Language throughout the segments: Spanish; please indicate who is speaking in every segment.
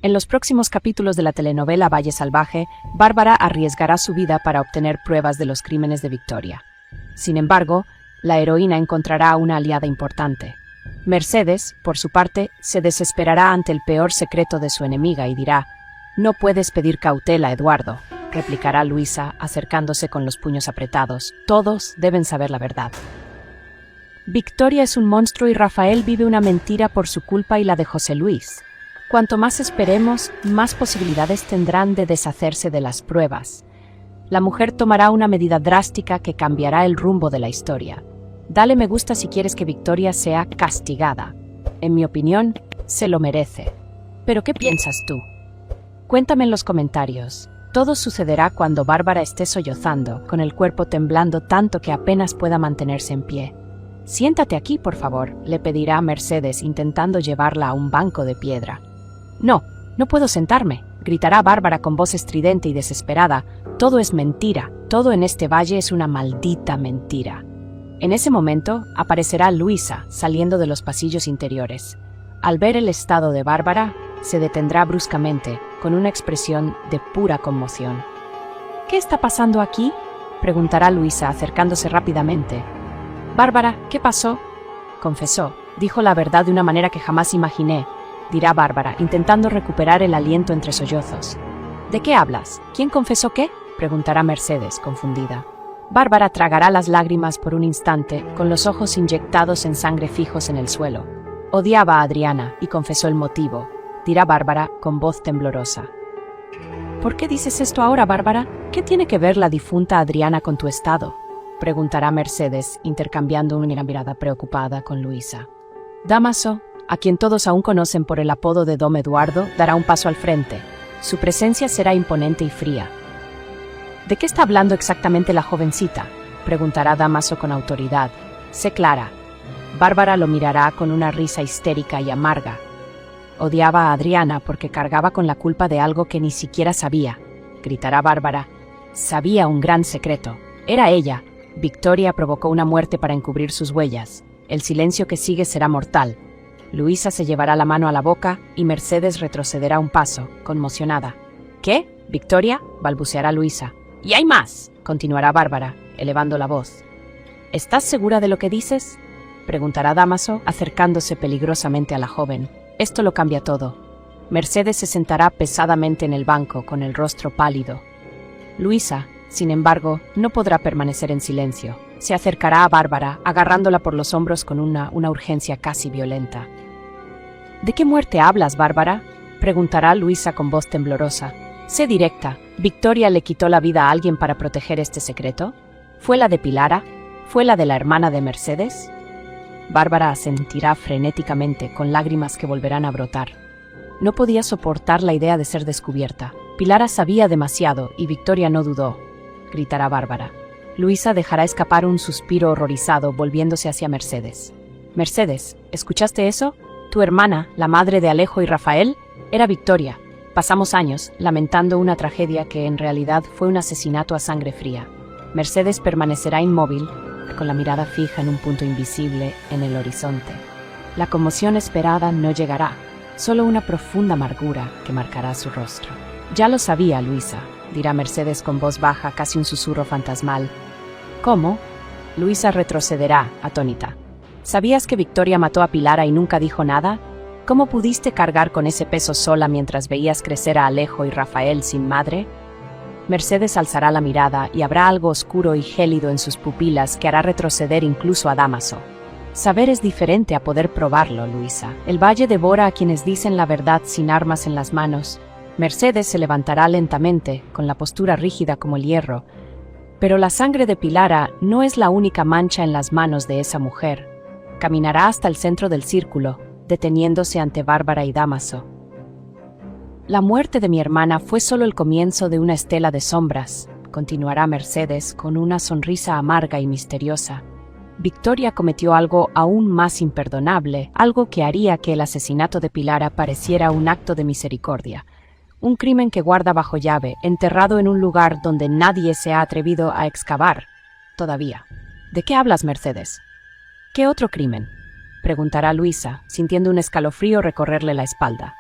Speaker 1: En los próximos capítulos de la telenovela Valle Salvaje, Bárbara arriesgará su vida para obtener pruebas de los crímenes de Victoria. Sin embargo, la heroína encontrará una aliada importante. Mercedes, por su parte, se desesperará ante el peor secreto de su enemiga y dirá: «No puedes pedir cautela, Eduardo», replicará Luisa, acercándose con los puños apretados. «Todos deben saber la verdad». Victoria es un monstruo y Rafael vive una mentira por su culpa y la de José Luis. Cuanto más esperemos, más posibilidades tendrán de deshacerse de las pruebas. La mujer tomará una medida drástica que cambiará el rumbo de la historia. Dale me gusta si quieres que Victoria sea castigada. En mi opinión, se lo merece. ¿Pero qué piensas tú? Cuéntame en los comentarios. Todo sucederá cuando Bárbara esté sollozando, con el cuerpo temblando tanto que apenas pueda mantenerse en pie. «Siéntate aquí, por favor», le pedirá Mercedes, intentando llevarla a un banco de piedra. «No, no puedo sentarme», gritará Bárbara con voz estridente y desesperada. «Todo es mentira, todo en este valle es una maldita mentira». En ese momento aparecerá Luisa, saliendo de los pasillos interiores. Al ver el estado de Bárbara, se detendrá bruscamente, con una expresión de pura conmoción. «¿Qué está pasando aquí?», preguntará Luisa, acercándose rápidamente. «Bárbara, ¿qué pasó?», confesó. «Dijo la verdad de una manera que jamás imaginé», dirá Bárbara, intentando recuperar el aliento entre sollozos. «¿De qué hablas? ¿Quién confesó qué?», preguntará Mercedes, confundida. Bárbara tragará las lágrimas por un instante, con los ojos inyectados en sangre fijos en el suelo. «Odiaba a Adriana y confesó el motivo», dirá Bárbara con voz temblorosa. «¿Por qué dices esto ahora, Bárbara? ¿Qué tiene que ver la difunta Adriana con tu estado?», preguntará Mercedes, intercambiando una mirada preocupada con Luisa. Dámaso, a quien todos aún conocen por el apodo de Dom Eduardo, dará un paso al frente. Su presencia será imponente y fría. «¿De qué está hablando exactamente la jovencita?», preguntará Dámaso con autoridad. «Sé clara». Bárbara lo mirará con una risa histérica y amarga. «Odiaba a Adriana porque cargaba con la culpa de algo que ni siquiera sabía», gritará Bárbara. «Sabía un gran secreto. Era ella. Victoria provocó una muerte para encubrir sus huellas. El silencio que sigue será mortal». Luisa se llevará la mano a la boca y Mercedes retrocederá un paso, conmocionada. «¿Qué? ¿Victoria?», balbuceará Luisa. «¡Y hay más!», continuará Bárbara, elevando la voz. «¿Estás segura de lo que dices?», preguntará Dámaso, acercándose peligrosamente a la joven. Esto lo cambia todo. Mercedes se sentará pesadamente en el banco, con el rostro pálido. Luisa, sin embargo, no podrá permanecer en silencio. Se acercará a Bárbara, agarrándola por los hombros con una urgencia casi violenta. «¿De qué muerte hablas, Bárbara?», preguntará Luisa con voz temblorosa. «Sé directa. ¿Victoria le quitó la vida a alguien para proteger este secreto? ¿Fue la de Pilara? ¿Fue la de la hermana de Mercedes?». Bárbara asentirá frenéticamente, con lágrimas que volverán a brotar. No podía soportar la idea de ser descubierta. Pilara sabía demasiado y Victoria no dudó, gritará Bárbara. Luisa dejará escapar un suspiro horrorizado, volviéndose hacia Mercedes. «Mercedes, ¿escuchaste eso? Tu hermana, la madre de Alejo y Rafael, era Victoria. Pasamos años lamentando una tragedia que en realidad fue un asesinato a sangre fría». Mercedes permanecerá inmóvil, con la mirada fija en un punto invisible en el horizonte. La conmoción esperada no llegará, solo una profunda amargura que marcará su rostro. «Ya lo sabía, Luisa», dirá Mercedes con voz baja, casi un susurro fantasmal. «¿Cómo?». Luisa retrocederá, atónita. «¿Sabías que Victoria mató a Pilara y nunca dijo nada? ¿Cómo pudiste cargar con ese peso sola mientras veías crecer a Alejo y Rafael sin madre?». Mercedes alzará la mirada y habrá algo oscuro y gélido en sus pupilas que hará retroceder incluso a Dámaso. Saber es diferente a poder probarlo, Luisa. El valle devora a quienes dicen la verdad sin armas en las manos. Mercedes se levantará lentamente, con la postura rígida como el hierro. Pero la sangre de Pilara no es la única mancha en las manos de esa mujer. Caminará hasta el centro del círculo, deteniéndose ante Bárbara y Dámaso. «La muerte de mi hermana fue solo el comienzo de una estela de sombras», continuará Mercedes con una sonrisa amarga y misteriosa. «Victoria cometió algo aún más imperdonable, algo que haría que el asesinato de Pilara pareciera un acto de misericordia. Un crimen que guarda bajo llave, enterrado en un lugar donde nadie se ha atrevido a excavar todavía». «¿De qué hablas, Mercedes?». «¿Qué otro crimen?», preguntará Luisa, sintiendo un escalofrío recorrerle la espalda.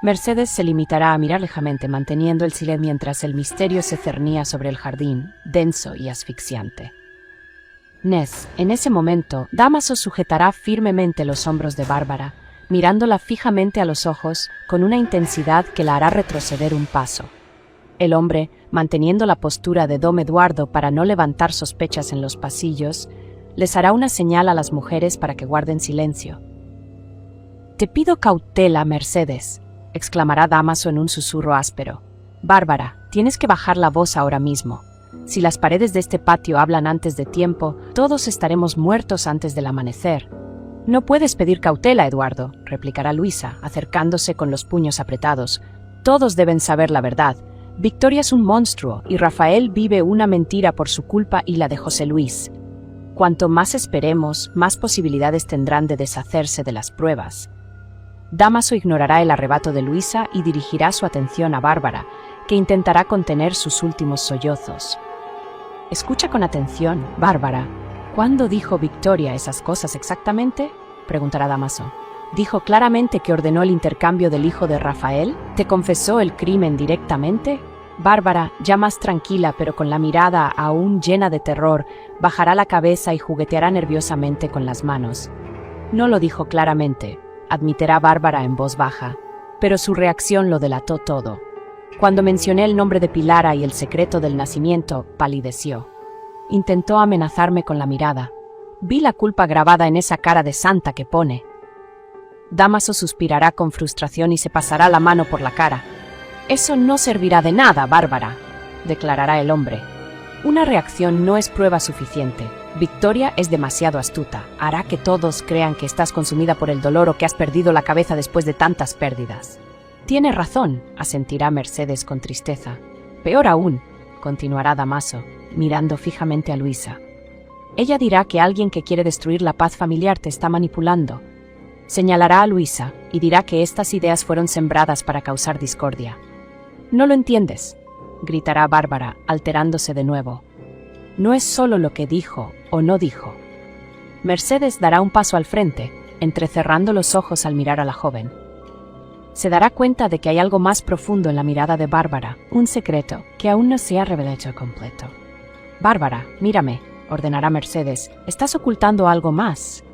Speaker 1: Mercedes se limitará a mirar lejamente, manteniendo el silencio mientras el misterio se cernía sobre el jardín, denso y asfixiante. En ese momento, Dámaso sujetará firmemente los hombros de Bárbara, mirándola fijamente a los ojos con una intensidad que la hará retroceder un paso. El hombre, manteniendo la postura de Dom Eduardo para no levantar sospechas en los pasillos, les hará una señal a las mujeres para que guarden silencio. «Te pido cautela, Mercedes», exclamará Dámaso en un susurro áspero. «Bárbara, tienes que bajar la voz ahora mismo. Si las paredes de este patio hablan antes de tiempo, todos estaremos muertos antes del amanecer». «No puedes pedir cautela, Eduardo», replicará Luisa, acercándose con los puños apretados. «Todos deben saber la verdad. Victoria es un monstruo y Rafael vive una mentira por su culpa y la de José Luis. Cuanto más esperemos, más posibilidades tendrán de deshacerse de las pruebas». Dámaso ignorará el arrebato de Luisa y dirigirá su atención a Bárbara, que intentará contener sus últimos sollozos. «Escucha con atención, Bárbara. ¿Cuándo dijo Victoria esas cosas exactamente?», preguntará Dámaso. «¿Dijo claramente que ordenó el intercambio del hijo de Rafael? ¿Te confesó el crimen directamente?». Bárbara, ya más tranquila pero con la mirada aún llena de terror, bajará la cabeza y jugueteará nerviosamente con las manos. «No lo dijo claramente», admitirá Bárbara en voz baja, pero su reacción lo delató todo. Cuando mencioné el nombre de Pilara y el secreto del nacimiento, palideció. Intentó amenazarme con la mirada. Vi la culpa grabada en esa cara de santa que pone. Dámaso suspirará con frustración y se pasará la mano por la cara. «Eso no servirá de nada, Bárbara», declarará el hombre. «Una reacción no es prueba suficiente. Victoria es demasiado astuta. Hará que todos crean que estás consumida por el dolor o que has perdido la cabeza después de tantas pérdidas». «Tiene razón», asentirá Mercedes con tristeza. «Peor aún», continuará Dámaso, mirando fijamente a Luisa. «Ella dirá que alguien que quiere destruir la paz familiar te está manipulando». Señalará a Luisa y dirá que estas ideas fueron sembradas para causar discordia. «No lo entiendes», gritará Bárbara, alterándose de nuevo. «No es solo lo que dijo o no dijo». Mercedes dará un paso al frente, entrecerrando los ojos al mirar a la joven. Se dará cuenta de que hay algo más profundo en la mirada de Bárbara, un secreto que aún no se ha revelado completo. «Bárbara, mírame», ordenará Mercedes. «Estás ocultando algo más.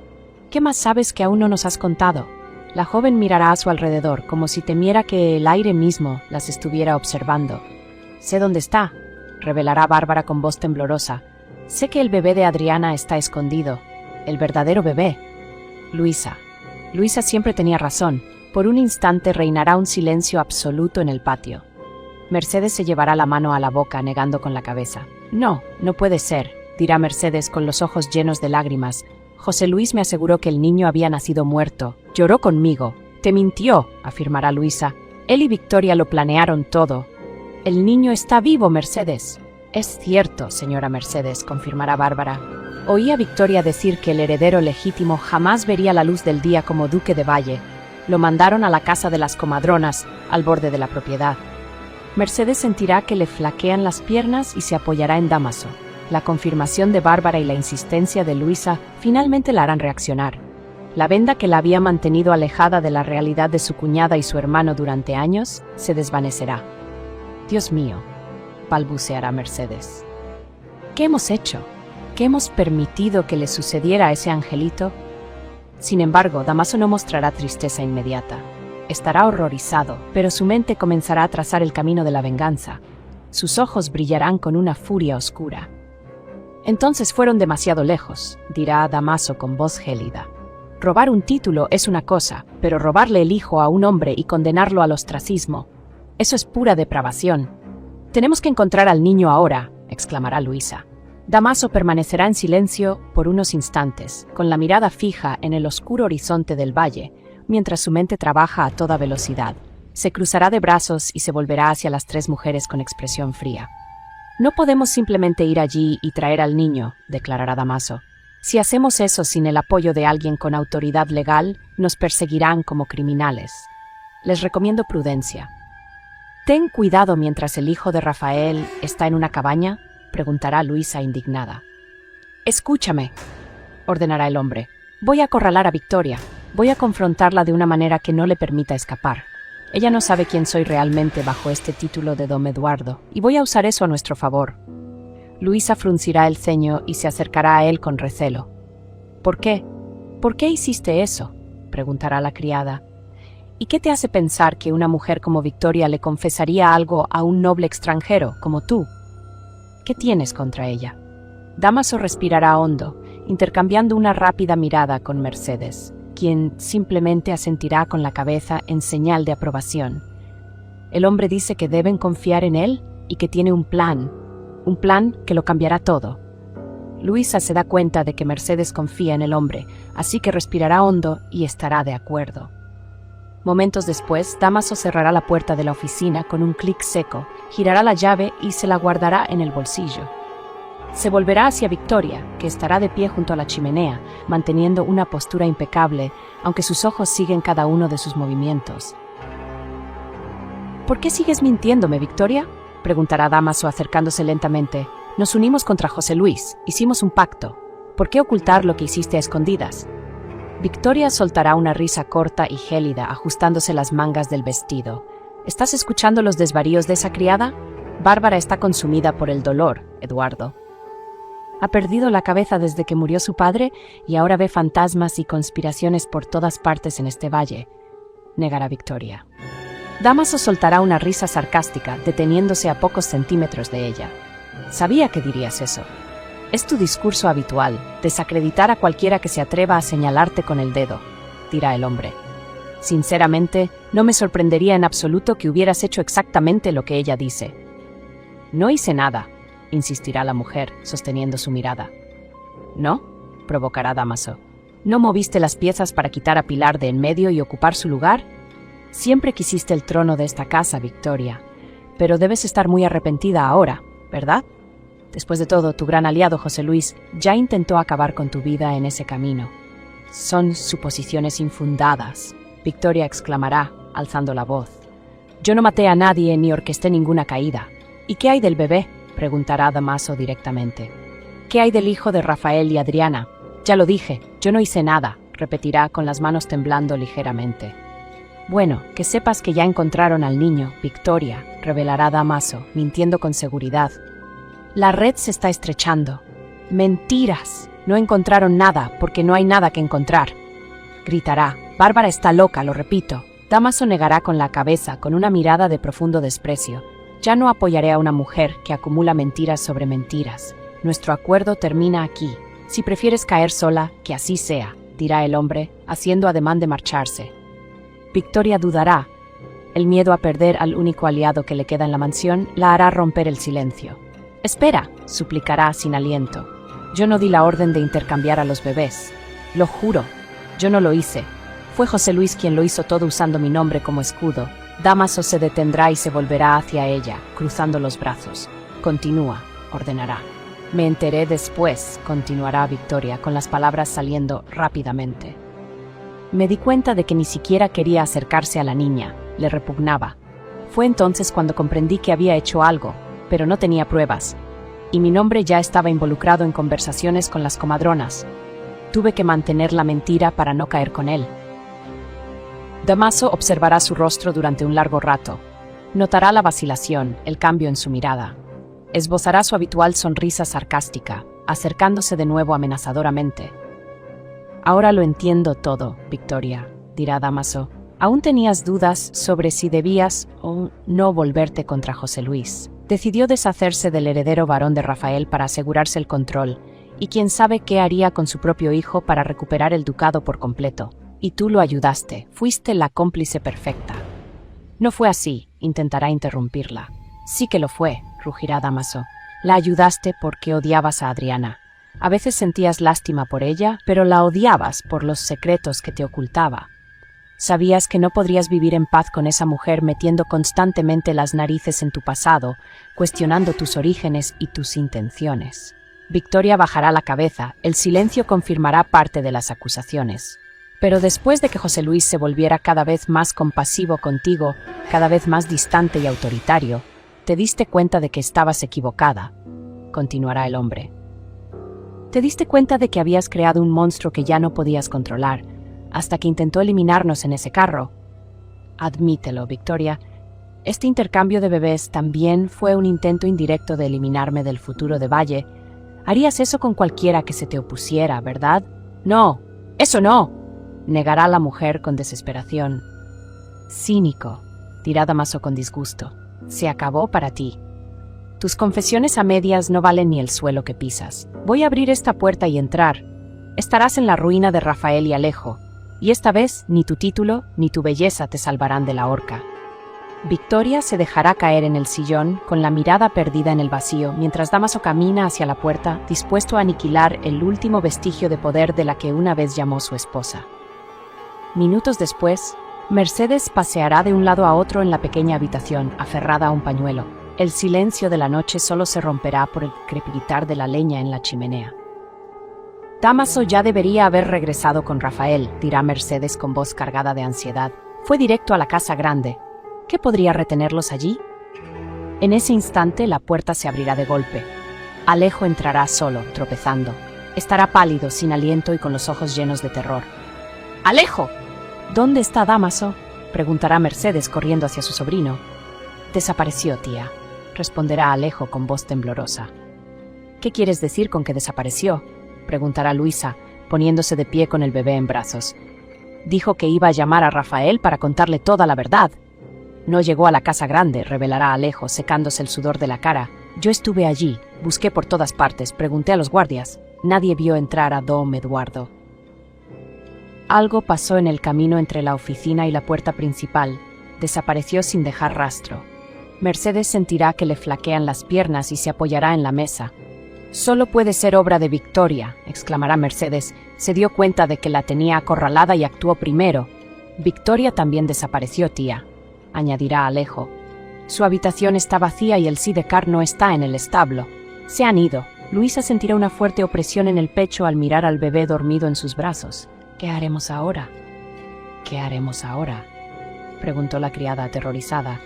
Speaker 1: ¿Qué más sabes que aún no nos has contado?». La joven mirará a su alrededor, como si temiera que el aire mismo las estuviera observando. «Sé dónde está», revelará Bárbara con voz temblorosa. «Sé que el bebé de Adriana está escondido. El verdadero bebé». Luisa. Luisa siempre tenía razón. Por un instante reinará un silencio absoluto en el patio. Mercedes se llevará la mano a la boca, negando con la cabeza. «No, no puede ser», dirá Mercedes con los ojos llenos de lágrimas. «José Luis me aseguró que el niño había nacido muerto. Lloró conmigo». «Te mintió», afirmará Luisa. «Él y Victoria lo planearon todo». «El niño está vivo, Mercedes». «Es cierto, señora Mercedes», confirmará Bárbara. «Oí a Victoria decir que el heredero legítimo jamás vería la luz del día como duque de Valle. Lo mandaron a la casa de las comadronas, al borde de la propiedad». Mercedes sentirá que le flaquean las piernas y se apoyará en Dámaso. La confirmación de Bárbara y la insistencia de Luisa finalmente la harán reaccionar. La venda que la había mantenido alejada de la realidad de su cuñada y su hermano durante años se desvanecerá. «Dios mío», balbuceará Mercedes. «¿Qué hemos hecho? ¿Qué hemos permitido que le sucediera a ese angelito?». Sin embargo, Dámaso no mostrará tristeza inmediata. Estará horrorizado, pero su mente comenzará a trazar el camino de la venganza. Sus ojos brillarán con una furia oscura. «Entonces fueron demasiado lejos», dirá Dámaso con voz gélida. «Robar un título es una cosa, pero robarle el hijo a un hombre y condenarlo al ostracismo, eso es pura depravación». «Tenemos que encontrar al niño ahora», exclamará Luisa. Dámaso permanecerá en silencio por unos instantes, con la mirada fija en el oscuro horizonte del valle, mientras su mente trabaja a toda velocidad. Se cruzará de brazos y se volverá hacia las tres mujeres con expresión fría. «No podemos simplemente ir allí y traer al niño», declarará Dámaso. «Si hacemos eso sin el apoyo de alguien con autoridad legal, nos perseguirán como criminales. Les recomiendo prudencia». «Ten cuidado mientras el hijo de Rafael está en una cabaña», preguntará Luisa indignada. «Escúchame», ordenará el hombre. «Voy a acorralar a Victoria. Voy a confrontarla de una manera que no le permita escapar. Ella no sabe quién soy realmente bajo este título de Don Eduardo, y voy a usar eso a nuestro favor. Luisa fruncirá el ceño y se acercará a él con recelo. ¿Por qué? ¿Por qué hiciste eso?, preguntará la criada. ¿Y qué te hace pensar que una mujer como Victoria le confesaría algo a un noble extranjero como tú? ¿Qué tienes contra ella? Dámaso respirará hondo, intercambiando una rápida mirada con Mercedes, quien simplemente asentirá con la cabeza en señal de aprobación. El hombre dice que deben confiar en él y que tiene un plan que lo cambiará todo. Luisa se da cuenta de que Mercedes confía en el hombre, así que respirará hondo y estará de acuerdo. Momentos después, Dámaso cerrará la puerta de la oficina con un clic seco, girará la llave y se la guardará en el bolsillo. Se volverá hacia Victoria, que estará de pie junto a la chimenea, manteniendo una postura impecable, aunque sus ojos siguen cada uno de sus movimientos. ¿Por qué sigues mintiéndome, Victoria?, preguntará Dámaso acercándose lentamente. Nos unimos contra José Luis, hicimos un pacto. ¿Por qué ocultar lo que hiciste a escondidas? Victoria soltará una risa corta y gélida, ajustándose las mangas del vestido. ¿Estás escuchando los desvaríos de esa criada? Bárbara está consumida por el dolor, Eduardo. Ha perdido la cabeza desde que murió su padre y ahora ve fantasmas y conspiraciones por todas partes en este valle, negará Victoria. Dámaso soltará una risa sarcástica, deteniéndose a pocos centímetros de ella. Sabía que dirías eso. Es tu discurso habitual, desacreditar a cualquiera que se atreva a señalarte con el dedo, dirá el hombre. Sinceramente, no me sorprendería en absoluto que hubieras hecho exactamente lo que ella dice. No hice nada, insistirá la mujer, sosteniendo su mirada. ¿No?, provocará Dámaso. ¿No moviste las piezas para quitar a Pilar de en medio y ocupar su lugar? Siempre quisiste el trono de esta casa, Victoria, pero debes estar muy arrepentida ahora, ¿verdad? Después de todo, tu gran aliado José Luis ya intentó acabar con tu vida en ese camino. Son suposiciones infundadas, Victoria exclamará, alzando la voz. Yo no maté a nadie ni orquesté ninguna caída. ¿Y qué hay del bebé?, preguntará Dámaso directamente. ¿Qué hay del hijo de Rafael y Adriana? Ya lo dije, yo no hice nada, repetirá con las manos temblando ligeramente. Bueno, que sepas que ya encontraron al niño, Victoria, revelará Dámaso, mintiendo con seguridad. La red se está estrechando. Mentiras. No encontraron nada, porque no hay nada que encontrar. Gritará. Bárbara está loca, lo repito. Dámaso negará con la cabeza, con una mirada de profundo desprecio. Ya no apoyaré a una mujer que acumula mentiras sobre mentiras. Nuestro acuerdo termina aquí. Si prefieres caer sola, que así sea, dirá el hombre, haciendo ademán de marcharse. Victoria dudará. El miedo a perder al único aliado que le queda en la mansión la hará romper el silencio. Espera, suplicará sin aliento. Yo no di la orden de intercambiar a los bebés. Lo juro, yo no lo hice. Fue José Luis quien lo hizo todo usando mi nombre como escudo. Dámaso se detendrá y se volverá hacia ella, cruzando los brazos. Continúa, ordenará. Me enteré después, continuará Victoria, con las palabras saliendo rápidamente. Me di cuenta de que ni siquiera quería acercarse a la niña, le repugnaba. Fue entonces cuando comprendí que había hecho algo, pero no tenía pruebas, y mi nombre ya estaba involucrado en conversaciones con las comadronas. Tuve que mantener la mentira para no caer con él. Dámaso observará su rostro durante un largo rato. Notará la vacilación, el cambio en su mirada. Esbozará su habitual sonrisa sarcástica, acercándose de nuevo amenazadoramente. Ahora lo entiendo todo, Victoria, dirá Dámaso. Aún tenías dudas sobre si debías o no volverte contra José Luis. Decidió deshacerse del heredero varón de Rafael para asegurarse el control, y quién sabe qué haría con su propio hijo para recuperar el ducado por completo. Y tú lo ayudaste, fuiste la cómplice perfecta. No fue así, intentará interrumpirla. Sí que lo fue, rugirá Dámaso. La ayudaste porque odiabas a Adriana. A veces sentías lástima por ella, pero la odiabas por los secretos que te ocultaba. Sabías que no podrías vivir en paz con esa mujer metiendo constantemente las narices en tu pasado, cuestionando tus orígenes y tus intenciones. Victoria bajará la cabeza, el silencio confirmará parte de las acusaciones. Pero después de que José Luis se volviera cada vez más compasivo contigo, cada vez más distante y autoritario, te diste cuenta de que estabas equivocada, continuará el hombre. Te diste cuenta de que habías creado un monstruo que ya no podías controlar, hasta que intentó eliminarnos en ese carro. Admítelo, Victoria. Este intercambio de bebés también fue un intento indirecto de eliminarme del futuro de Valle. Harías eso con cualquiera que se te opusiera, ¿verdad? No, eso no, negará la mujer con desesperación. Cínico, dirá Damaso con disgusto. Se acabó para ti. Tus confesiones a medias no valen ni el suelo que pisas. Voy a abrir esta puerta y entrar. Estarás en la ruina de Rafael y Alejo, y esta vez ni tu título ni tu belleza te salvarán de la horca. Victoria se dejará caer en el sillón con la mirada perdida en el vacío mientras Damaso camina hacia la puerta dispuesto a aniquilar el último vestigio de poder de la que una vez llamó su esposa. Minutos después, Mercedes paseará de un lado a otro en la pequeña habitación, aferrada a un pañuelo. El silencio de la noche solo se romperá por el crepitar de la leña en la chimenea. Damaso ya debería haber regresado con Rafael, dirá Mercedes con voz cargada de ansiedad. Fue directo a la casa grande. ¿Qué podría retenerlos allí? En ese instante la puerta se abrirá de golpe. Alejo entrará solo, tropezando. Estará pálido, sin aliento y con los ojos llenos de terror. ¡Alejo! ¿Dónde está Damaso?, preguntará Mercedes corriendo hacia su sobrino. Desapareció, tía, responderá Alejo con voz temblorosa. ¿Qué quieres decir con que desapareció?, preguntará Luisa, poniéndose de pie con el bebé en brazos. Dijo que iba a llamar a Rafael para contarle toda la verdad. No llegó a la casa grande, revelará Alejo, secándose el sudor de la cara. Yo estuve allí, busqué por todas partes, pregunté a los guardias. Nadie vio entrar a Dom Eduardo. Algo pasó en el camino entre la oficina y la puerta principal. Desapareció sin dejar rastro. Mercedes sentirá que le flaquean las piernas y se apoyará en la mesa. Solo puede ser obra de Victoria, exclamará Mercedes. Se dio cuenta de que la tenía acorralada y actuó primero. Victoria también desapareció, tía, añadirá Alejo. Su habitación está vacía y el sidecar no está en el establo. Se han ido. Luisa sentirá una fuerte opresión en el pecho al mirar al bebé dormido en sus brazos. ¿Qué haremos ahora? ¿Qué haremos ahora?, preguntó la criada aterrorizada.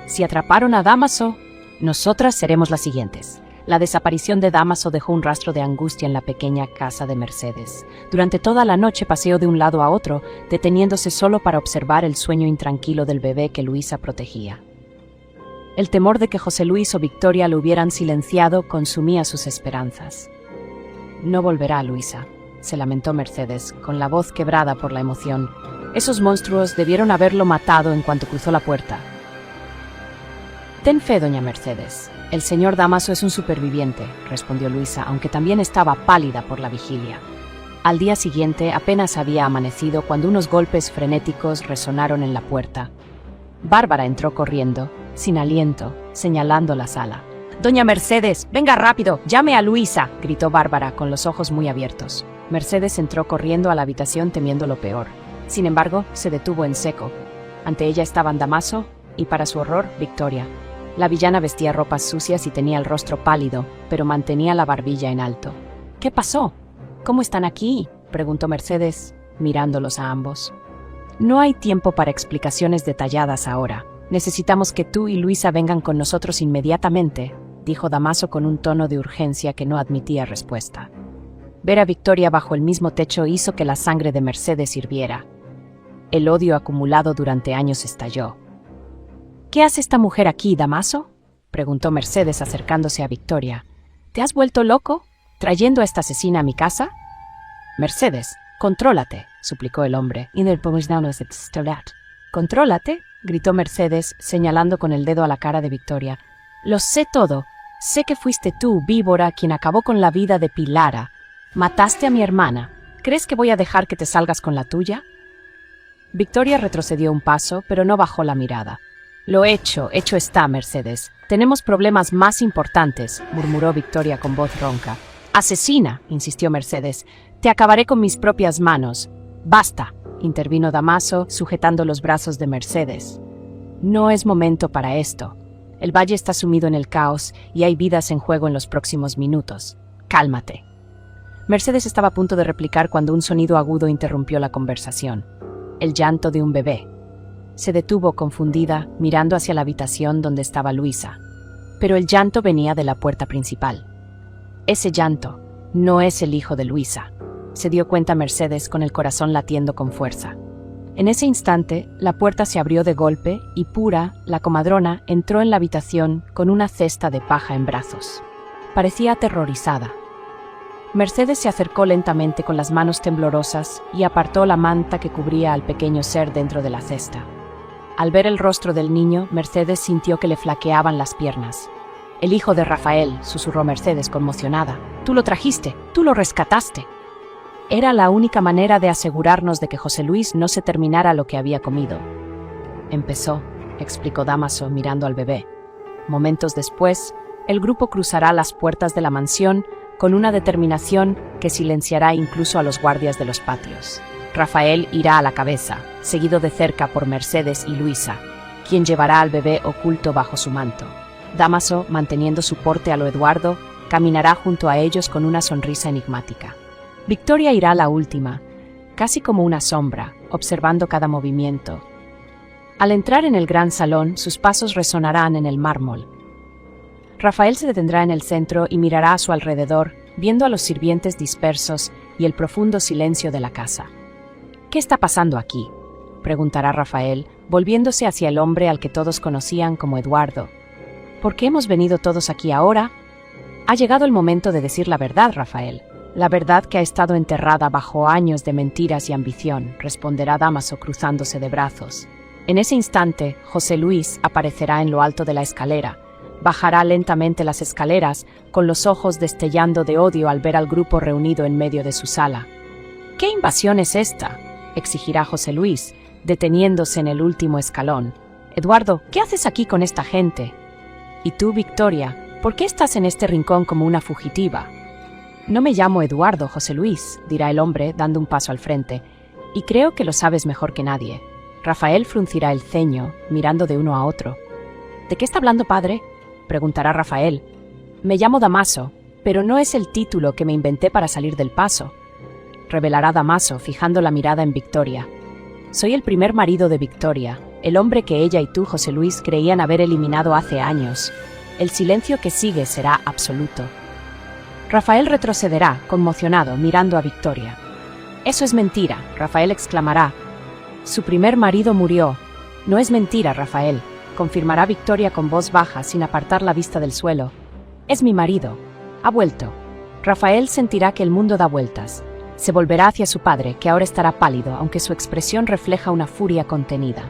Speaker 1: Si atraparon a Damaso, nosotras seremos las siguientes. La desaparición de Damaso dejó un rastro de angustia en la pequeña casa de Mercedes. Durante toda la noche paseó de un lado a otro, deteniéndose solo para observar el sueño intranquilo del bebé que Luisa protegía. El temor de que José Luis o Victoria lo hubieran silenciado consumía sus esperanzas. No volverá, Luisa, se lamentó Mercedes, con la voz quebrada por la emoción. Esos monstruos debieron haberlo matado en cuanto cruzó la puerta. Ten fe, doña Mercedes. El señor Damaso es un superviviente, respondió Luisa, aunque también estaba pálida por la vigilia. Al día siguiente apenas había amanecido cuando unos golpes frenéticos resonaron en la puerta. Bárbara entró corriendo, sin aliento, señalando la sala. «Doña Mercedes, venga rápido, llame a Luisa», gritó Bárbara con los ojos muy abiertos. Mercedes entró corriendo a la habitación temiendo lo peor. Sin embargo, se detuvo en seco. Ante ella estaban Damaso y, para su horror, Victoria. La villana vestía ropas sucias y tenía el rostro pálido, pero mantenía la barbilla en alto. «¿Qué pasó? ¿Cómo están aquí?», preguntó Mercedes, mirándolos a ambos. «No hay tiempo para explicaciones detalladas ahora. Necesitamos que tú y Luisa vengan con nosotros inmediatamente», dijo Damaso con un tono de urgencia que no admitía respuesta. Ver a Victoria bajo el mismo techo hizo que la sangre de Mercedes hirviera. El odio acumulado durante años estalló. «¿Qué hace esta mujer aquí, Damaso?», preguntó Mercedes acercándose a Victoria. «¿Te has vuelto loco, trayendo a esta asesina a mi casa?» «Mercedes, contrólate», suplicó el hombre. «¿Contrólate?», gritó Mercedes, señalando con el dedo a la cara de Victoria. «Lo sé todo. Sé que fuiste tú, víbora, quien acabó con la vida de Pilara. Mataste a mi hermana. ¿Crees que voy a dejar que te salgas con la tuya?». Victoria retrocedió un paso, pero no bajó la mirada. «Lo hecho está, Mercedes. Tenemos problemas más importantes», murmuró Victoria con voz ronca. «Asesina», insistió Mercedes. «Te acabaré con mis propias manos». «Basta», intervino Damaso, sujetando los brazos de Mercedes. «No es momento para esto. El valle está sumido en el caos y hay vidas en juego en los próximos minutos. Cálmate». Mercedes estaba a punto de replicar cuando un sonido agudo interrumpió la conversación. El llanto de un bebé. Se detuvo confundida, mirando hacia la habitación donde estaba Luisa. Pero el llanto venía de la puerta principal. Ese llanto no es el hijo de Luisa, se dio cuenta Mercedes con el corazón latiendo con fuerza. En ese instante, la puerta se abrió de golpe y Pura, la comadrona, entró en la habitación con una cesta de paja en brazos. Parecía aterrorizada. Mercedes se acercó lentamente con las manos temblorosas y apartó la manta que cubría al pequeño ser dentro de la cesta. Al ver el rostro del niño, Mercedes sintió que le flaqueaban las piernas. «El hijo de Rafael», susurró Mercedes conmocionada. «Tú lo trajiste, tú lo rescataste». Era la única manera de asegurarnos de que José Luis no se terminara lo que había comido. «Empezó», explicó Dámaso mirando al bebé. Momentos después, el grupo cruzará las puertas de la mansión con una determinación que silenciará incluso a los guardias de los patios. Rafael irá a la cabeza, seguido de cerca por Mercedes y Luisa, quien llevará al bebé oculto bajo su manto. Dámaso, manteniendo su porte a lo Eduardo, caminará junto a ellos con una sonrisa enigmática. Victoria irá la última, casi como una sombra, observando cada movimiento. Al entrar en el gran salón, sus pasos resonarán en el mármol. Rafael se detendrá en el centro y mirará a su alrededor, viendo a los sirvientes dispersos y el profundo silencio de la casa. «¿Qué está pasando aquí?», preguntará Rafael, volviéndose hacia el hombre al que todos conocían como Eduardo. «¿Por qué hemos venido todos aquí ahora?». «Ha llegado el momento de decir la verdad, Rafael. La verdad que ha estado enterrada bajo años de mentiras y ambición», responderá Dámaso cruzándose de brazos. En ese instante, José Luis aparecerá en lo alto de la escalera. Bajará lentamente las escaleras, con los ojos destellando de odio al ver al grupo reunido en medio de su sala. «¿Qué invasión es esta?», exigirá José Luis, deteniéndose en el último escalón. «Eduardo, ¿qué haces aquí con esta gente? Y tú, Victoria, ¿por qué estás en este rincón como una fugitiva?». «No me llamo Eduardo, José Luis», dirá el hombre, dando un paso al frente, «y creo que lo sabes mejor que nadie». Rafael fruncirá el ceño, mirando de uno a otro. «¿De qué está hablando, padre?», preguntará Rafael. «Me llamo Dámaso, pero no es el título que me inventé para salir del paso», revelará Dámaso, fijando la mirada en Victoria. «Soy el primer marido de Victoria, el hombre que ella y tú, José Luis, creían haber eliminado hace años. El silencio que sigue será absoluto». Rafael retrocederá, conmocionado, mirando a Victoria. «Eso es mentira», Rafael exclamará. «Su primer marido murió». «No es mentira, Rafael», confirmará Victoria con voz baja, sin apartar la vista del suelo. «Es mi marido. Ha vuelto». Rafael sentirá que el mundo da vueltas. Se volverá hacia su padre, que ahora estará pálido, aunque su expresión refleja una furia contenida.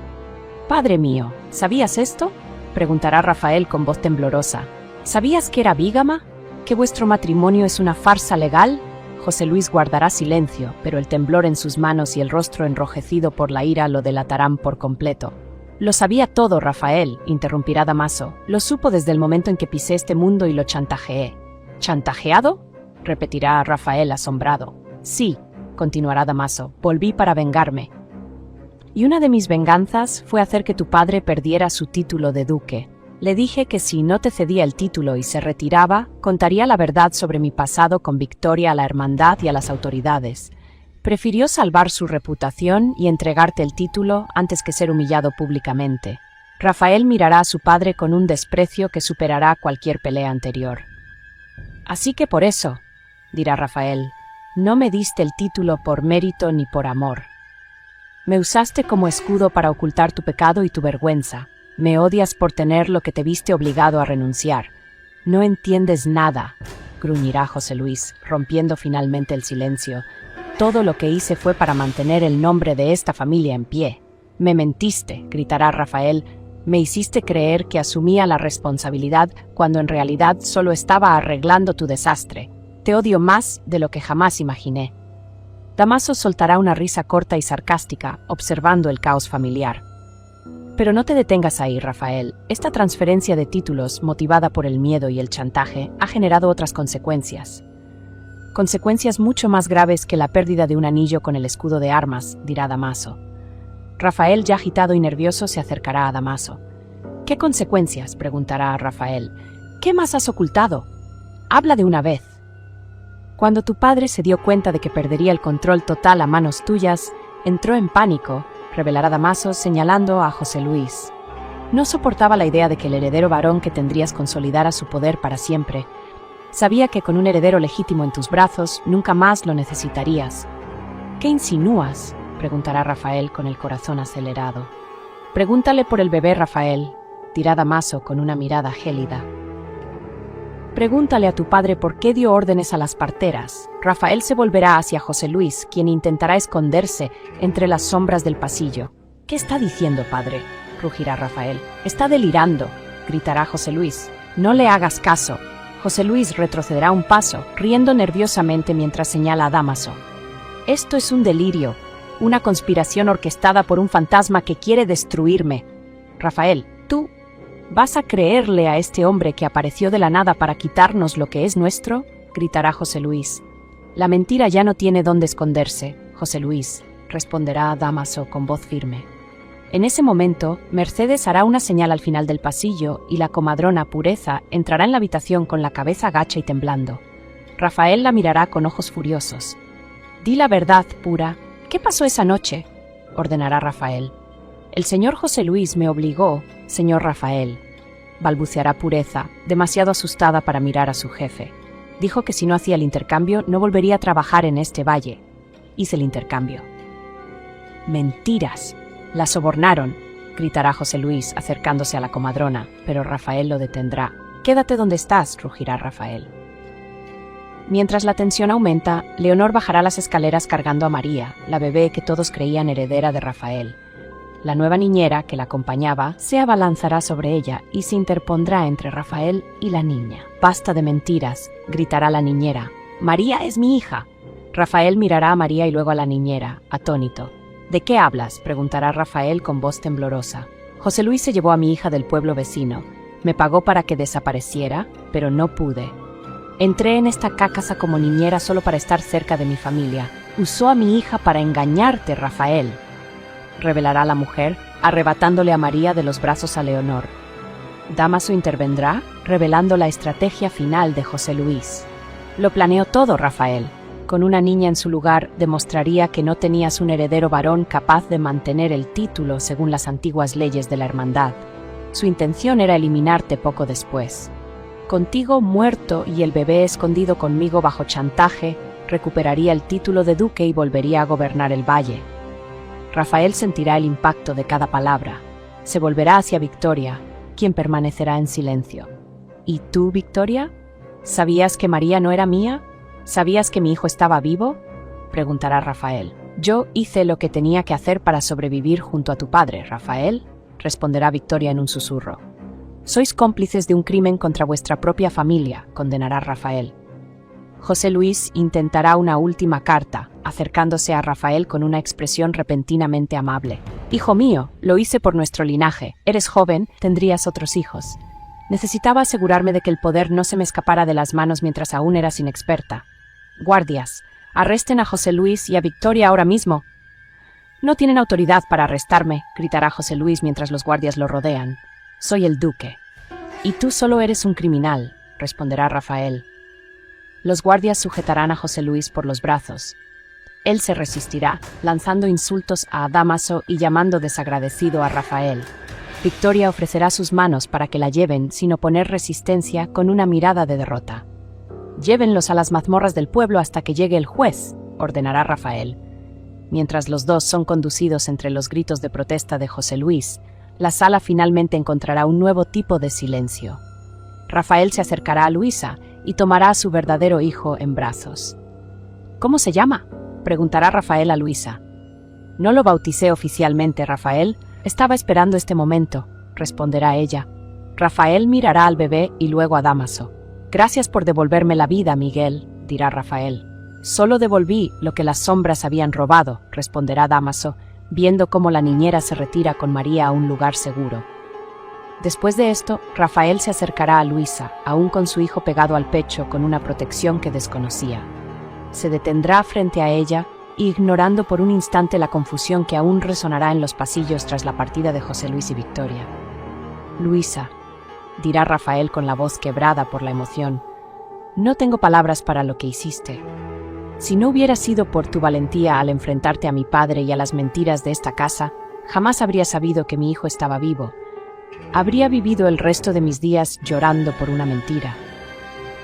Speaker 1: «Padre mío, ¿sabías esto?», preguntará Rafael con voz temblorosa. «¿Sabías que era bígama? ¿Que vuestro matrimonio es una farsa legal?». José Luis guardará silencio, pero el temblor en sus manos y el rostro enrojecido por la ira lo delatarán por completo. «Lo sabía todo, Rafael», interrumpirá Dámaso. «Lo supo desde el momento en que pisé este mundo y lo chantajeé». «¿Chantajeado?», repetirá Rafael asombrado. «Sí», continuará Dámaso, «volví para vengarme. Y una de mis venganzas fue hacer que tu padre perdiera su título de duque. Le dije que si no te cedía el título y se retiraba, contaría la verdad sobre mi pasado con Victoria a la hermandad y a las autoridades. Prefirió salvar su reputación y entregarte el título antes que ser humillado públicamente». Rafael mirará a su padre con un desprecio que superará cualquier pelea anterior. «Así que por eso», dirá Rafael, «no me diste el título por mérito ni por amor. Me usaste como escudo para ocultar tu pecado y tu vergüenza. Me odias por tener lo que te viste obligado a renunciar. No entiendes nada», gruñirá José Luis, rompiendo finalmente el silencio. «Todo lo que hice fue para mantener el nombre de esta familia en pie». «Me mentiste», gritará Rafael. «Me hiciste creer que asumía la responsabilidad cuando en realidad solo estaba arreglando tu desastre. Te odio más de lo que jamás imaginé». Dámaso soltará una risa corta y sarcástica, observando el caos familiar. «Pero no te detengas ahí, Rafael. Esta transferencia de títulos, motivada por el miedo y el chantaje, ha generado otras consecuencias. Consecuencias mucho más graves que la pérdida de un anillo con el escudo de armas», dirá Dámaso. Rafael, ya agitado y nervioso, se acercará a Dámaso. «¿Qué consecuencias?», preguntará a Rafael. «¿Qué más has ocultado? Habla de una vez». «Cuando tu padre se dio cuenta de que perdería el control total a manos tuyas, entró en pánico», revelará Dámaso señalando a José Luis. «No soportaba la idea de que el heredero varón que tendrías consolidara su poder para siempre. Sabía que con un heredero legítimo en tus brazos nunca más lo necesitarías». «¿Qué insinúas?», preguntará Rafael con el corazón acelerado. Pregúntale por el bebé, Rafael, dirá Dámaso con una mirada gélida. Pregúntale a tu padre por qué dio órdenes a las parteras. Rafael se volverá hacia José Luis, quien intentará esconderse entre las sombras del pasillo. ¿Qué está diciendo, padre?, rugirá Rafael. Está delirando, gritará José Luis. No le hagas caso. José Luis retrocederá un paso, riendo nerviosamente mientras señala a Dámaso. Esto es un delirio, una conspiración orquestada por un fantasma que quiere destruirme. Rafael, ¿tú vas a creerle a este hombre que apareció de la nada para quitarnos lo que es nuestro?, gritará José Luis. La mentira ya no tiene dónde esconderse, José Luis, responderá Dámaso con voz firme. En ese momento, Mercedes hará una señal al final del pasillo y la comadrona Pureza entrará en la habitación con la cabeza gacha y temblando. Rafael la mirará con ojos furiosos. «Di la verdad, Pura. ¿Qué pasó esa noche?», ordenará Rafael. «El señor José Luis me obligó, señor Rafael», balbuceará Pureza, demasiado asustada para mirar a su jefe. Dijo que si no hacía el intercambio no volvería a trabajar en este valle. Hice el intercambio. «Mentiras. La sobornaron», gritará José Luis acercándose a la comadrona, pero Rafael lo detendrá. «Quédate donde estás», rugirá Rafael. Mientras la tensión aumenta, Leonor bajará las escaleras cargando a María, la bebé que todos creían heredera de Rafael. La nueva niñera, que la acompañaba, se abalanzará sobre ella y se interpondrá entre Rafael y la niña. «Basta de mentiras», gritará la niñera. «María es mi hija». Rafael mirará a María y luego a la niñera, atónito. «¿De qué hablas?», preguntará Rafael con voz temblorosa. «José Luis se llevó a mi hija del pueblo vecino. Me pagó para que desapareciera, pero no pude. Entré en esta casa como niñera solo para estar cerca de mi familia. Usó a mi hija para engañarte, Rafael», revelará la mujer, arrebatándole a María de los brazos a Leonor. Dámaso intervendrá, revelando la estrategia final de José Luis. «Lo planeó todo, Rafael. Con una niña en su lugar, demostraría que no tenías un heredero varón capaz de mantener el título según las antiguas leyes de la hermandad. Su intención era eliminarte poco después. Contigo muerto y el bebé escondido conmigo bajo chantaje, recuperaría el título de duque y volvería a gobernar el valle». Rafael sentirá el impacto de cada palabra. Se volverá hacia Victoria, quien permanecerá en silencio. «¿Y tú, Victoria? ¿Sabías que María no era mía? ¿Sabías que mi hijo estaba vivo?», preguntará Rafael. «Yo hice lo que tenía que hacer para sobrevivir junto a tu padre, Rafael», responderá Victoria en un susurro. «Sois cómplices de un crimen contra vuestra propia familia», condenará Rafael. José Luis intentará una última carta, acercándose a Rafael con una expresión repentinamente amable. «Hijo mío, lo hice por nuestro linaje. Eres joven, tendrías otros hijos. Necesitaba asegurarme de que el poder no se me escapara de las manos mientras aún eras inexperta. Guardias, arresten a José Luis y a Victoria ahora mismo». «No tienen autoridad para arrestarme», gritará José Luis mientras los guardias lo rodean. «Soy el duque». «Y tú solo eres un criminal», responderá Rafael. Los guardias sujetarán a José Luis por los brazos. Él se resistirá, lanzando insultos a Dámaso y llamando desagradecido a Rafael. Victoria ofrecerá sus manos para que la lleven sin oponer resistencia con una mirada de derrota. «Llévenlos a las mazmorras del pueblo hasta que llegue el juez», ordenará Rafael. Mientras los dos son conducidos entre los gritos de protesta de José Luis, la sala finalmente encontrará un nuevo tipo de silencio. Rafael se acercará a Luisa y tomará a su verdadero hijo en brazos. «¿Cómo se llama?», preguntará Rafael a Luisa. «No lo bauticé oficialmente, Rafael. Estaba esperando este momento», responderá ella. Rafael mirará al bebé y luego a Dámaso. «Gracias por devolverme la vida, Miguel», dirá Rafael. «Solo devolví lo que las sombras habían robado», responderá Dámaso, viendo cómo la niñera se retira con María a un lugar seguro. Después de esto, Rafael se acercará a Luisa, aún con su hijo pegado al pecho con una protección que desconocía. Se detendrá frente a ella, ignorando por un instante la confusión que aún resonará en los pasillos tras la partida de José Luis y Victoria. «Luisa», dirá Rafael con la voz quebrada por la emoción, «no tengo palabras para lo que hiciste. Si no hubiera sido por tu valentía al enfrentarte a mi padre y a las mentiras de esta casa, jamás habría sabido que mi hijo estaba vivo. Habría vivido el resto de mis días llorando por una mentira».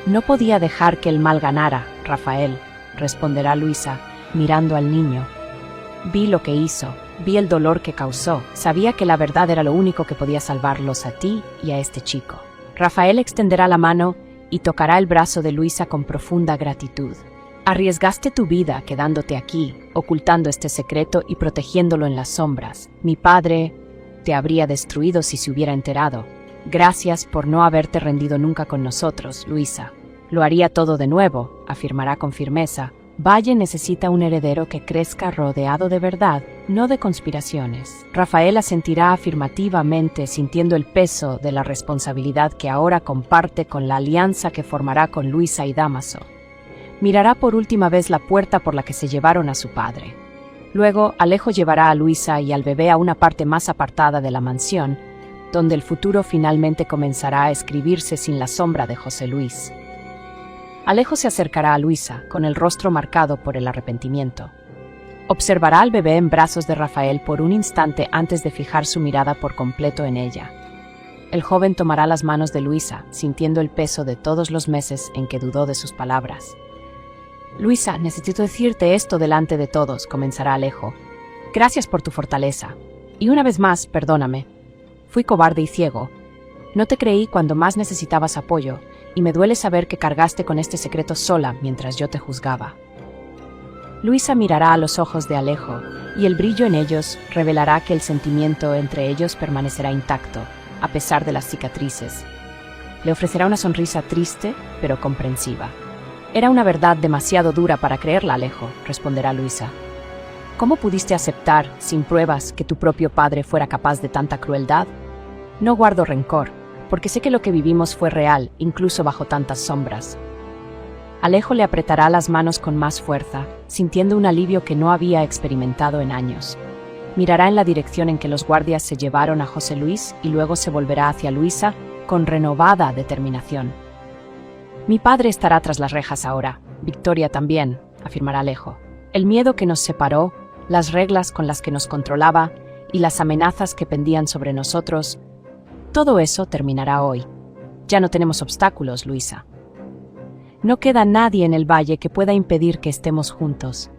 Speaker 1: «No podía dejar que el mal ganara, Rafael», responderá Luisa, mirando al niño. Vi lo que hizo, vi el dolor que causó, sabía que la verdad era lo único que podía salvarlos a ti y a este chico. Rafael extenderá la mano y tocará el brazo de Luisa con profunda gratitud. Arriesgaste tu vida quedándote aquí, ocultando este secreto y protegiéndolo en las sombras. Mi padre te habría destruido si se hubiera enterado. Gracias por no haberte rendido nunca con nosotros, Luisa. Lo haría todo de nuevo, afirmará con firmeza. Valle necesita un heredero que crezca rodeado de verdad, no de conspiraciones. Rafael asentirá afirmativamente, sintiendo el peso de la responsabilidad que ahora comparte con la alianza que formará con Luisa y Dámaso. Mirará por última vez la puerta por la que se llevaron a su padre. Luego, Alejo llevará a Luisa y al bebé a una parte más apartada de la mansión, donde el futuro finalmente comenzará a escribirse sin la sombra de José Luis. Alejo se acercará a Luisa, con el rostro marcado por el arrepentimiento. Observará al bebé en brazos de Rafael por un instante antes de fijar su mirada por completo en ella. El joven tomará las manos de Luisa, sintiendo el peso de todos los meses en que dudó de sus palabras. Luisa, necesito decirte esto delante de todos, comenzará Alejo. Gracias por tu fortaleza. Y una vez más, perdóname. Fui cobarde y ciego. No te creí cuando más necesitabas apoyo, y me duele saber que cargaste con este secreto sola mientras yo te juzgaba. Luisa mirará a los ojos de Alejo, y el brillo en ellos revelará que el sentimiento entre ellos permanecerá intacto, a pesar de las cicatrices. Le ofrecerá una sonrisa triste, pero comprensiva. Era una verdad demasiado dura para creerla, Alejo, responderá Luisa. ¿Cómo pudiste aceptar, sin pruebas, que tu propio padre fuera capaz de tanta crueldad? No guardo rencor, porque sé que lo que vivimos fue real, incluso bajo tantas sombras. Alejo le apretará las manos con más fuerza, sintiendo un alivio que no había experimentado en años. Mirará en la dirección en que los guardias se llevaron a José Luis y luego se volverá hacia Luisa con renovada determinación. Mi padre estará tras las rejas ahora, Victoria también, afirmará Alejo. El miedo que nos separó, las reglas con las que nos controlaba y las amenazas que pendían sobre nosotros, todo eso terminará hoy. Ya no tenemos obstáculos, Luisa. No queda nadie en el valle que pueda impedir que estemos juntos.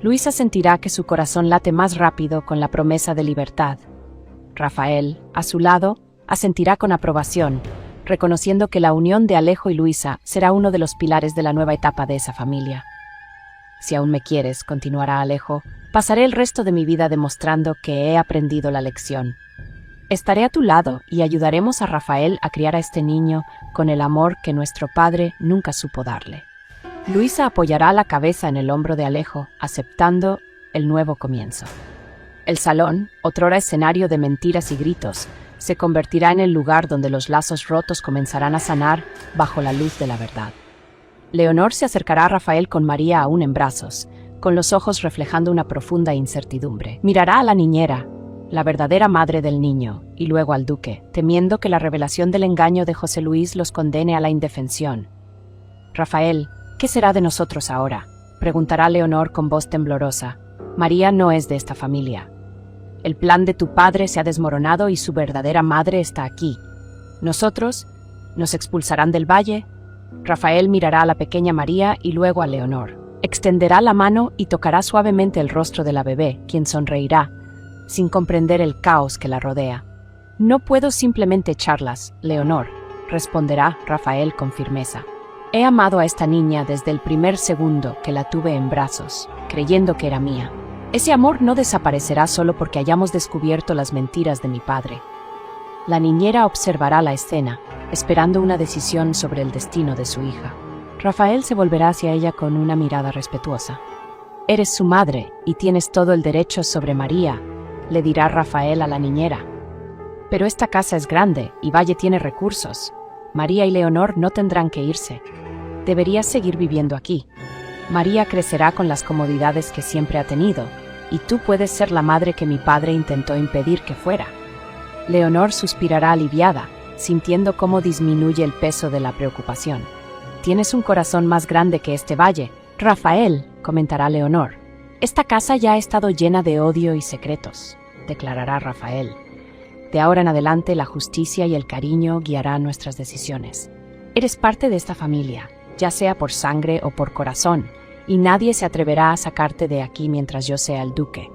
Speaker 1: Luisa sentirá que su corazón late más rápido con la promesa de libertad. Rafael, a su lado, asentirá con aprobación, reconociendo que la unión de Alejo y Luisa será uno de los pilares de la nueva etapa de esa familia. Si aún me quieres, continuará Alejo, pasaré el resto de mi vida demostrando que he aprendido la lección. Estaré a tu lado y ayudaremos a Rafael a criar a este niño con el amor que nuestro padre nunca supo darle. Luisa apoyará la cabeza en el hombro de Alejo, aceptando el nuevo comienzo. El salón, otrora escenario de mentiras y gritos, se convertirá en el lugar donde los lazos rotos comenzarán a sanar bajo la luz de la verdad. Leonor se acercará a Rafael con María aún en brazos, con los ojos reflejando una profunda incertidumbre. Mirará a la niñera, la verdadera madre del niño, y luego al duque, temiendo que la revelación del engaño de José Luis los condene a la indefensión. Rafael, ¿qué será de nosotros ahora?, preguntará Leonor con voz temblorosa. María no es de esta familia. El plan de tu padre se ha desmoronado y su verdadera madre está aquí. ¿Nosotros? ¿Nos expulsarán del valle? Rafael mirará a la pequeña María y luego a Leonor. Extenderá la mano y tocará suavemente el rostro de la bebé, quien sonreirá, sin comprender el caos que la rodea. No puedo simplemente echarlas, Leonor, responderá Rafael con firmeza. He amado a esta niña desde el primer segundo que la tuve en brazos, creyendo que era mía. Ese amor no desaparecerá solo porque hayamos descubierto las mentiras de mi padre. La niñera observará la escena, esperando una decisión sobre el destino de su hija. Rafael se volverá hacia ella con una mirada respetuosa. Eres su madre y tienes todo el derecho sobre María, le dirá Rafael a la niñera. Pero esta casa es grande y Valle tiene recursos. María y Leonor no tendrán que irse. Deberías seguir viviendo aquí. María crecerá con las comodidades que siempre ha tenido, y tú puedes ser la madre que mi padre intentó impedir que fuera. Leonor suspirará aliviada, sintiendo cómo disminuye el peso de la preocupación. Tienes un corazón más grande que este valle, Rafael, comentará Leonor. Esta casa ya ha estado llena de odio y secretos, declarará Rafael. De ahora en adelante la justicia y el cariño guiarán nuestras decisiones. Eres parte de esta familia, ya sea por sangre o por corazón, y nadie se atreverá a sacarte de aquí mientras yo sea el duque.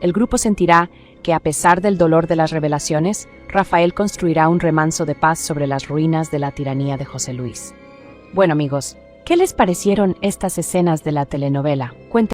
Speaker 1: El grupo sentirá que, a pesar del dolor de las revelaciones, Rafael construirá un remanso de paz sobre las ruinas de la tiranía de José Luis. Bueno, amigos, ¿qué les parecieron estas escenas de la telenovela? Cuéntenme.